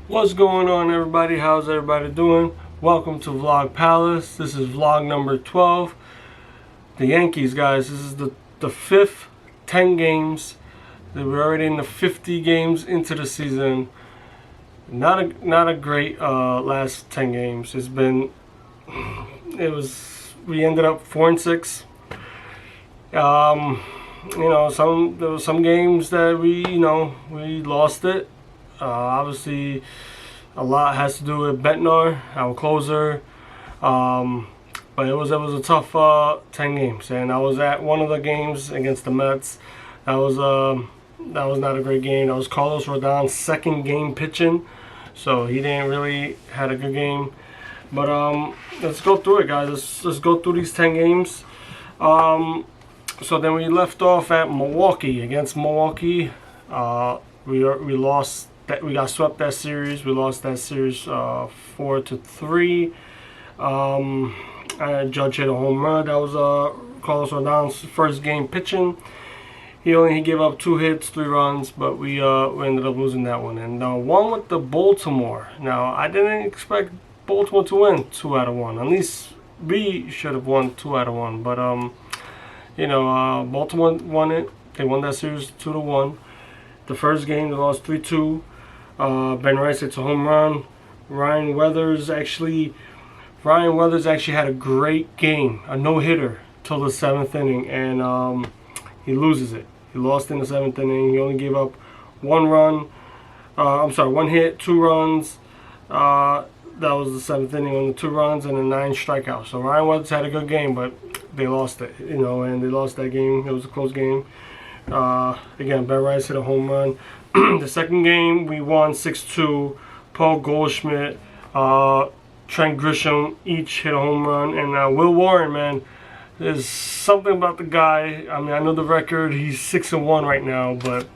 What's going on, everybody? How's everybody doing? Welcome to Vlog Palace. This is vlog number 12. The Yankees, guys. This is the fifth 10 games. We're already in the 50 games into the season. Not a great last 10 games. We ended up 4-6. There were some games that we lost it. Obviously, a lot has to do with Bentner, our closer. But it was a tough 10 games, and I was at one of the games against the Mets. That was not a great game. That was Carlos Rodon's second game pitching, so he didn't really had a good game. But let's go through it, guys. Let's go through these 10 games. So then we left off at Milwaukee. Against Milwaukee, we lost. We got swept that series. We lost that series 4-3. Judge hit a home run. That was Carlos Rodon's first game pitching. He gave up 2 hits, 3 runs, but we ended up losing that one. And one with the Baltimore. Now I didn't expect Baltimore to win 2 out of 1. At least we should have won 2 out of 1. But Baltimore won it. They won that series 2-1. The first game they lost 3-2. Ben Rice hits a home run. Ryan Weathers actually had a great game, a no-hitter till the 7th inning, and he loses it. He lost in the 7th inning. He only gave up 1 hit, 2 runs. That was the 7th inning on the 2 runs and the 9 strikeouts. So Ryan Weathers had a good game, but they lost it, and they lost that game. It was a close game. Again, Ben Rice hit a home run. The second game, we won 6-2. Paul Goldschmidt, Trent Grisham each hit a home run. And Will Warren, man, there's something about the guy. I mean, I know the record. He's 6-1 right now, but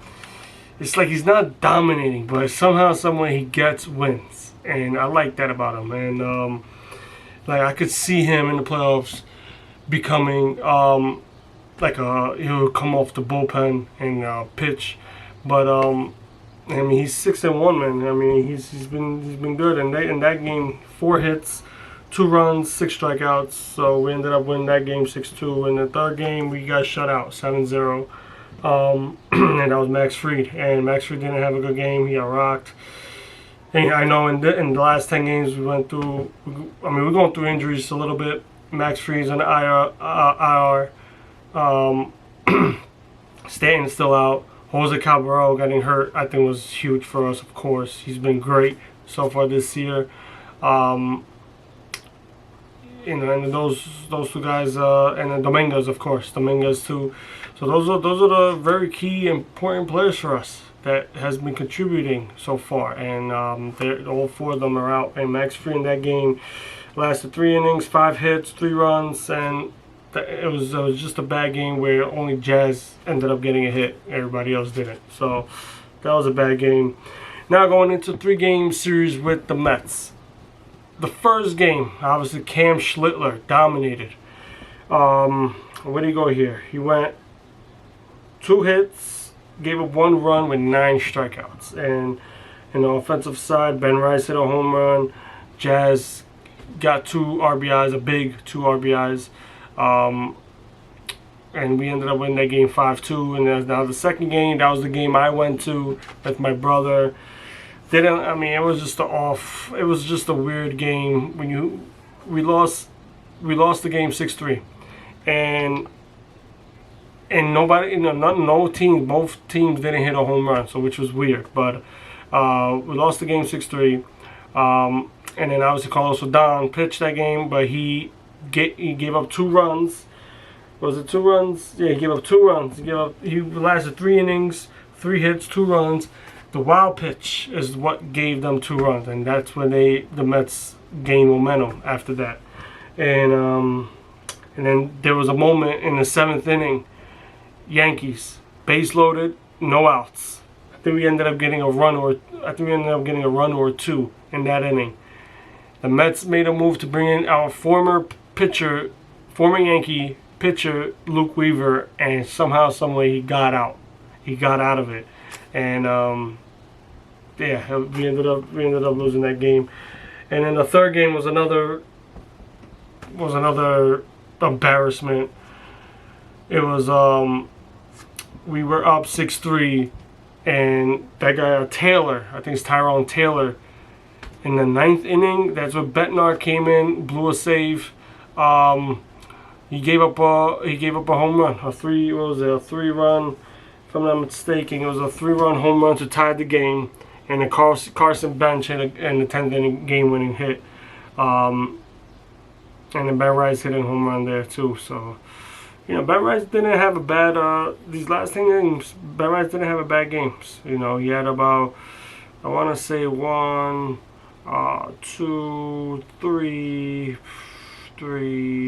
it's like he's not dominating, but somehow, someway he gets wins. And I like that about him. And I could see him in the playoffs becoming he'll come off the bullpen and pitch. But I mean, he's 6-1, man. I mean, he's been good. And in that game, 4 hits, 2 runs, 6 strikeouts. So we ended up winning that game 6-2. In the third game, we got shut out 7-0. And that was Max Fried. And Max Fried didn't have a good game. He got rocked. And I know in the last 10 games we went through. We're going through injuries a little bit. Max Fried's on the IR. Stanton is still out. Jose Cabral getting hurt, I think, was huge for us. Of course, he's been great so far this year. And those 2 guys, and then Dominguez, of course, Dominguez too. So those are the very key important players for us that has been contributing so far. And all 4 of them are out. And Max Fried in that game lasted 3 innings, 5 hits, 3 runs, and it was just a bad game where only Jazz ended up getting a hit. Everybody else didn't. So that was a bad game. Now going into 3-game series with the Mets. The first game, obviously Cam Schlittler dominated. Where did he go here? He went 2 hits, gave up 1 run with 9 strikeouts. And in the offensive side, Ben Rice hit a home run. Jazz got 2 RBIs, a big 2 RBIs. And we ended up winning that game 5-2. And now the second game, that was the game I went to with my brother. It was just a weird game. We lost the game 6-3, and nobody, no team, both teams didn't hit a home run, so which was weird. But we lost the game 6-3, and then obviously Carlos Rodon pitched that game, but he gave up 2 runs. Was it 2 runs? Yeah, he gave up 2 runs. He lasted 3 innings, 3 hits, 2 runs. The wild pitch is what gave them 2 runs, and that's when the Mets gained momentum after that. And then there was a moment in the 7th inning. Yankees base loaded, no outs. I think we ended up getting a run or 2 in that inning. The Mets made a move to bring in our former Yankee pitcher Luke Weaver, and somehow, someway, he got out. He got out of it, and yeah, we ended up losing that game. And then the third game was another embarrassment. It was we were up 6-3, and that guy Taylor, I think it's Tyrone Taylor, in the 9th inning, that's when Bednar came in, blew a save. He gave up a home run, a 3-run, if I'm not mistaken. It was a 3-run home run to tie the game, and then Carson Bench hit in the 10th inning game-winning hit. And then Ben Rice hit a home run there too. So, you know, Ben Rice didn't have a bad these last 10 games. Ben Rice didn't have a bad games. You know, he had about, I want to say 1, 2, 3.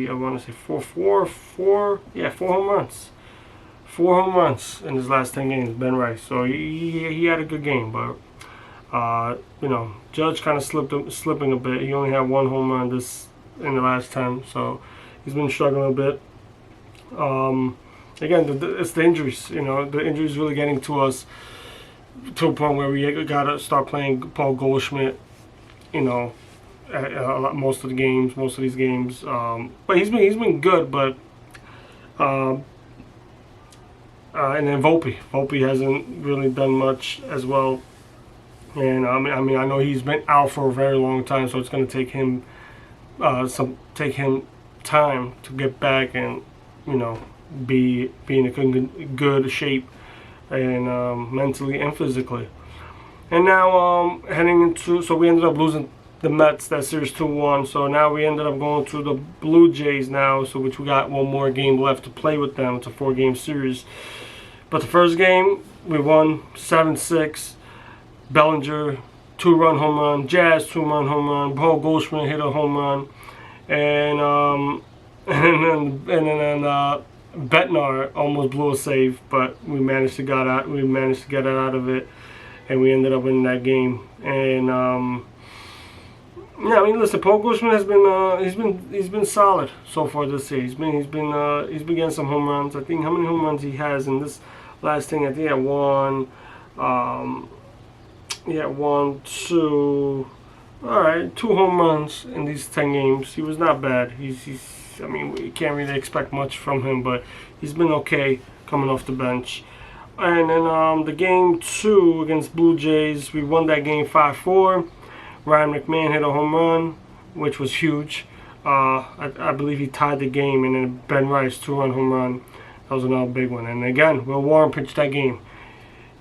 I want to say four. Yeah, 4 home runs. 4 home runs in his last 10 games, Ben Rice. So he had a good game, but you know, Judge kind of slipping a bit. He only had 1 home run in the last 10, so he's been struggling a bit. Again, it's the injuries. You know, the injuries really getting to us to a point where we gotta start playing Paul Goldschmidt. You know, most of these games. But he's been good. But and then Volpe hasn't really done much as well. And I mean, I know he's been out for a very long time, so it's going to take him time to get back and, you know, be in a good shape, and mentally and physically. And now heading into, so we ended up losing the Mets that series 2-1. So now we ended up going to the Blue Jays now, so which we got 1 more game left to play with them. It's a 4-game series. But the first game we won 7-6. Bellinger 2-run home run, Jazz 2-run home run, Paul Goldschmidt hit a home run, and then Bednar almost blew a save, but we managed to get it out of it, and we ended up winning that game. And yeah, I mean, listen, Paul Goldschmidt has been he's been solid so far this year. He's been getting some home runs. I think how many home runs he has in this last thing? I think he had 1. Yeah, 1, 2. All right, 2 home runs in these 10 games. He was not bad. I mean, we can't really expect much from him, but he's been okay coming off the bench. And then the game 2 against Blue Jays, we won that game 5-4. Ryan McMahon hit a home run, which was huge. I believe he tied the game, and then Ben Rice 2-run home run. That was another big one. And again, Will Warren pitched that game.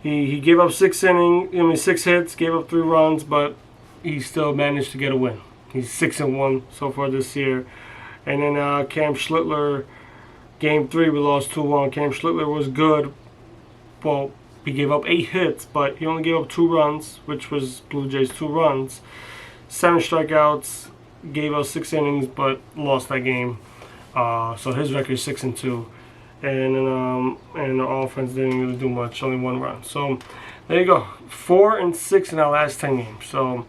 He gave up 6 hits, gave up 3 runs, but he still managed to get a win. He's 6-1 so far this year. And then Cam Schlittler, game 3, we lost 2-1. Cam Schlittler was good. Well, he gave up 8 hits, but he only gave up 2 runs, which was Blue Jays 2 runs. 7 strikeouts, gave us 6 innings, but lost that game. So his record is 6-2. And the offense didn't really do much, only 1 run. So there you go, 4-6 in our last 10 games. So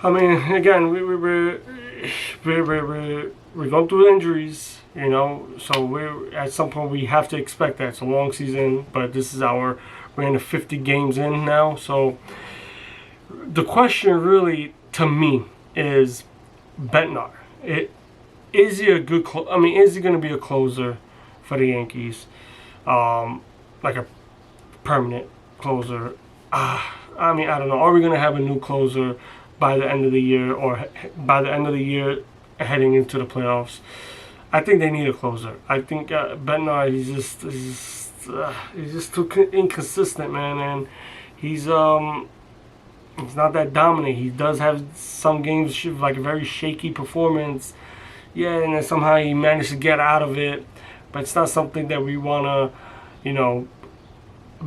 I mean, again, we're going through injuries, you know. So we're at some point we have to expect that. It's a long season, but we're in the 50 games in now. So the question really to me is Bednar. Is he a good? Is he going to be a closer for the Yankees, like a permanent closer? I don't know. Are we going to have a new closer by the end of the year, or by the end of the year heading into the playoffs? I think they need a closer. I think Bednar, he's just too inconsistent, man, and he's not that dominant. He does have some games like a very shaky performance. Yeah, and then somehow he managed to get out of it, but it's not something that we want to, you know,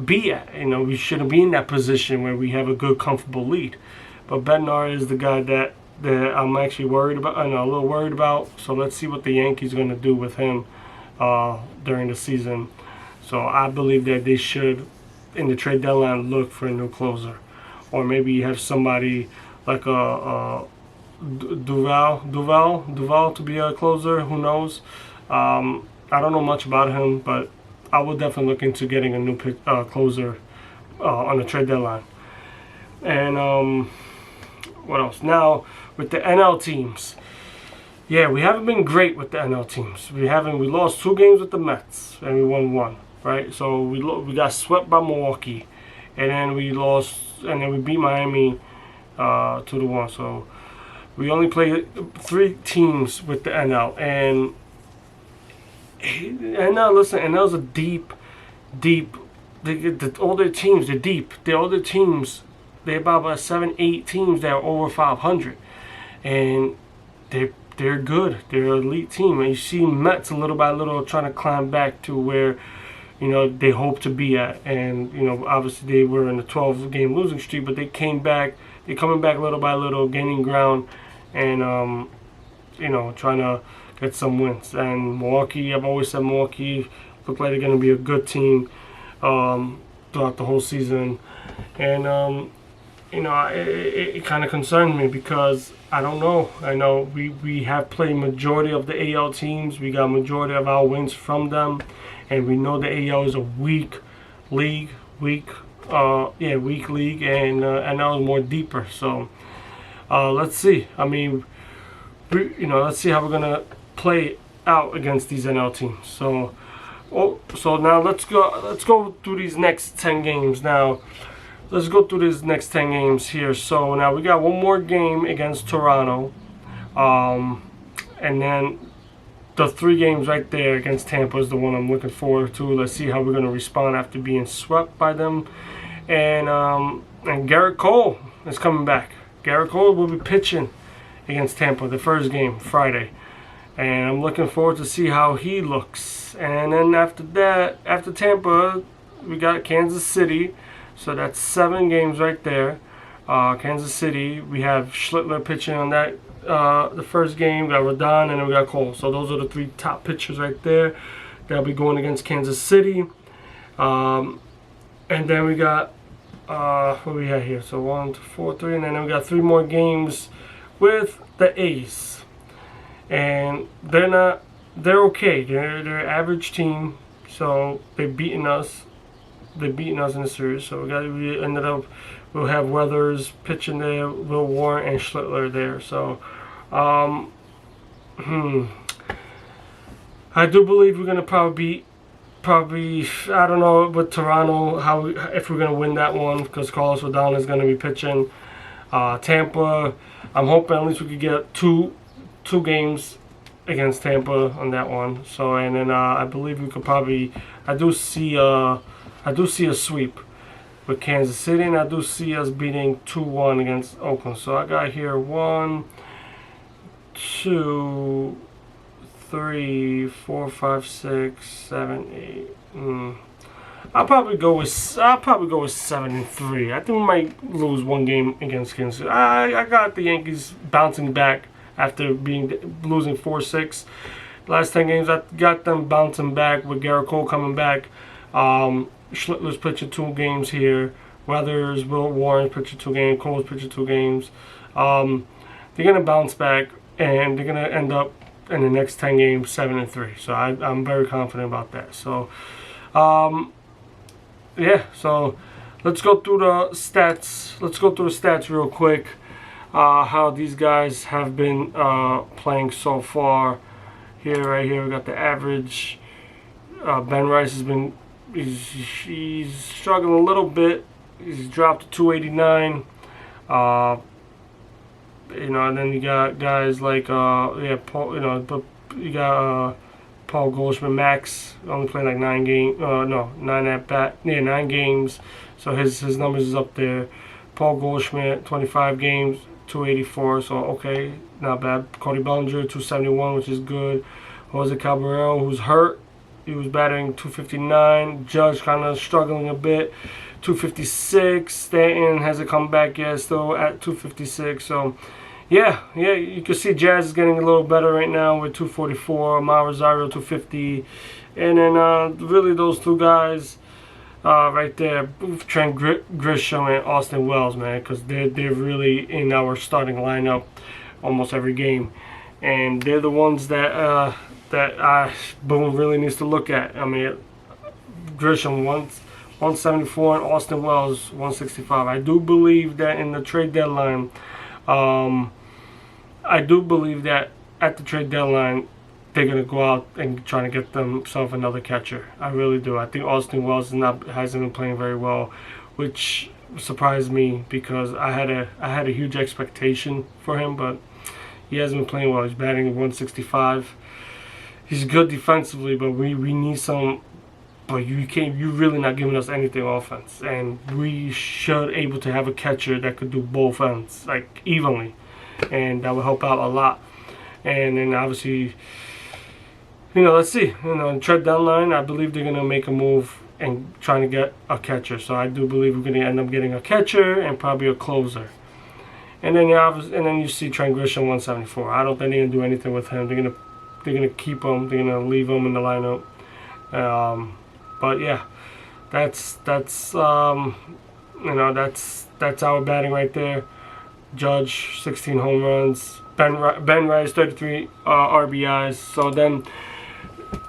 be at. You know, we shouldn't be in that position where we have a good, comfortable lead. But Bednar is the guy that I'm actually worried about, and a little worried about. So let's see what the Yankees are going to do with him during the season. So I believe that they should, in the trade deadline, look for a new closer, or maybe have somebody like a Duval to be a closer. Who knows? I don't know much about him, but I will definitely look into getting a new closer on the trade deadline. And what else? Now with the NL teams, yeah, we haven't been great with the NL teams. We lost 2 games with the Mets and we won 1. Right, so we got swept by Milwaukee, and then we lost, and then we beat Miami 2-1. So we only played 3 teams with the NL, and NL. Listen, NL's a deep. All their teams, they're deep. The older teams, they're about 7, 8 teams that are over 500, and they're good. They're an elite team, and you see Mets little by little trying to climb back to where they hope to be at. And obviously they were in a 12-game losing streak, but they came back. They're coming back little by little, gaining ground, and trying to get some wins. And Milwaukee, I've always said Milwaukee look like they're going to be a good team throughout the whole season. And it kind of concerns me because I don't know. I know we have played majority of the AL teams. We got majority of our wins from them, and we know the AL is a weak league, weak league, and NL is more deeper. So let's see. I mean, let's see how we're gonna play out against these NL teams. So now let's go through these next 10 games now. Let's go through these next 10 games here. So now we got 1 more game against Toronto. And then the 3 games right there against Tampa is the one I'm looking forward to. Let's see how we're going to respond after being swept by them. And Garrett Cole is coming back. Garrett Cole will be pitching against Tampa the first game, Friday. And I'm looking forward to see how he looks. And then after that, after Tampa, we got Kansas City. So that's 7 games right there. Kansas City, we have Schlittler pitching on that the first game. We got Rodon, and then we got Cole. So those are the 3 top pitchers right there. They'll be going against Kansas City. And then we got what we have here. So 1, 2, 4, 3, and then we got 3 more games with the A's. And they're okay. They're an average team. So they've beaten us. They've beaten us in the series, so we'll have Weathers pitching there, Will Warren and Schlittler there. So I do believe we're gonna probably I don't know with Toronto if we're gonna win that one, because Carlos Rodon is gonna be pitching. Tampa, I'm hoping at least we could get two games against Tampa on that one. So, and then I believe we could probably I do see a sweep with Kansas City, and I do see us beating 2-1 against Oakland. So I got here 1, 2, 3, 4, 5, 6, 7, 8. I'll probably go with 7-3. I think we might lose 1 game against Kansas City. I got the Yankees bouncing back after losing 4-6. Last 10 games, I got them bouncing back with Garrett Cole coming back. Schlittler's pitching 2 games here. Weathers, Will Warren pitching 2 games. Cole's pitching 2 games. They're gonna bounce back, and they're gonna end up in the next 10 games 7-3. So I'm very confident about that. So yeah. So let's go through the stats. Let's go through the stats real quick. How these guys have been playing so far. Right here we got the average. Ben Rice has been. He's struggling a little bit. He's dropped to 289. And then you got guys like Paul. But you got Paul Goldschmidt. Max only playing like 9 games. 9 at bat. Yeah, 9 games. So his numbers is up there. Paul Goldschmidt, 25 games, 284. So okay, not bad. Cody Bellinger, 271, which is good. Jose Caballero, who's hurt. He was batting 259. Judge kind of struggling a bit. 256. Stanton hasn't come back yet, still at 256. So, yeah, you can see Jazz is getting a little better right now with 244. Mar Rosario 250, and then really those 2 guys right there, Trent Grisham and Austin Wells, man, because they're really in our starting lineup almost every game, and they're the ones that Boone really needs to look at. I mean, Grisham once 174, and Austin Wells 165. I do believe that in the trade deadline, I do believe that at the trade deadline they're gonna go out and try to get themselves another catcher. I really do. I think Austin Wells hasn't been playing very well, which surprised me because I had a huge expectation for him, but he hasn't been playing well. He's batting 165. He's good defensively, but we need some. But you're really not giving us anything offense, and we should able to have a catcher that could do both ends like evenly, and that would help out a lot. And then obviously, let's see. In trade deadline, I believe they're gonna make a move and trying to get a catcher. So I do believe we're gonna end up getting a catcher and probably a closer. And then you see Trent Grisham 174. I don't think they're gonna do anything with him. They're gonna keep him. They're gonna leave him in the lineup. But yeah, that's our batting right there. Judge 16 home runs. Ben Rice 33 RBIs. So then,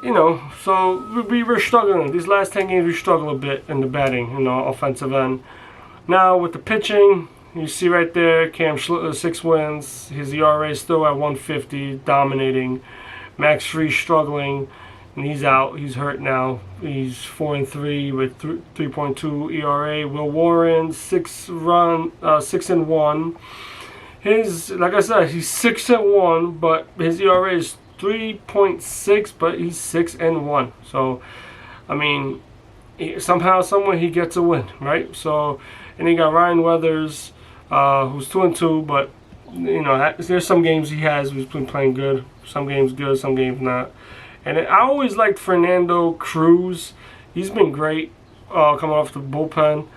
so we're struggling. These last 10 games we struggle a bit in the batting, offensive end. Now with the pitching, you see right there, Cam Schlitter 6 wins. His ERA is still at 150, dominating. Max Fried struggling, and he's out. He's hurt now. He's 4-3 with 3.2 ERA. Will Warren 6-1. Like I said, he's 6-1, but his ERA is 3.6, but he's 6-1. So, I mean, somehow, somewhere he gets a win, right? So, and you got Ryan Weathers, who's 2-2, but there's some games he's been playing good. Some games good, some games not. And I always liked Fernando Cruz. He's been great coming off the bullpen.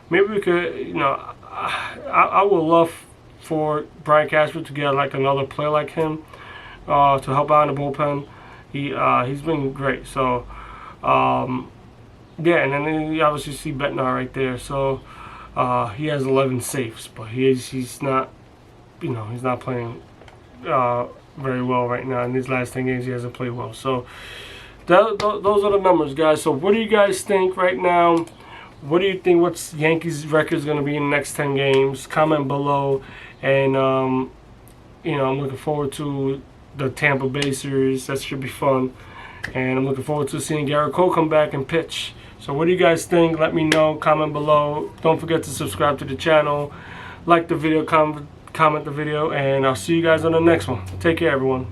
Maybe we could, I would love for Brian Cashman to get like another player like him to help out in the bullpen. He's been great. So yeah, and then you obviously see Bednar right there. So he has 11 saves, but he's not he's not playing very well right now. In these last 10 games, he hasn't played well. So those are the numbers, guys. So what do you guys think right now? What do you think? What's Yankees' record is going to be in the next 10 games? Comment below. And I'm looking forward to the Tampa Bay series. That should be fun. And I'm looking forward to seeing Garrett Cole come back and pitch. So what do you guys think? Let me know. Comment below. Don't forget to subscribe to the channel. Like the video, comment the video, and I'll see you guys on the next one. Take care, everyone.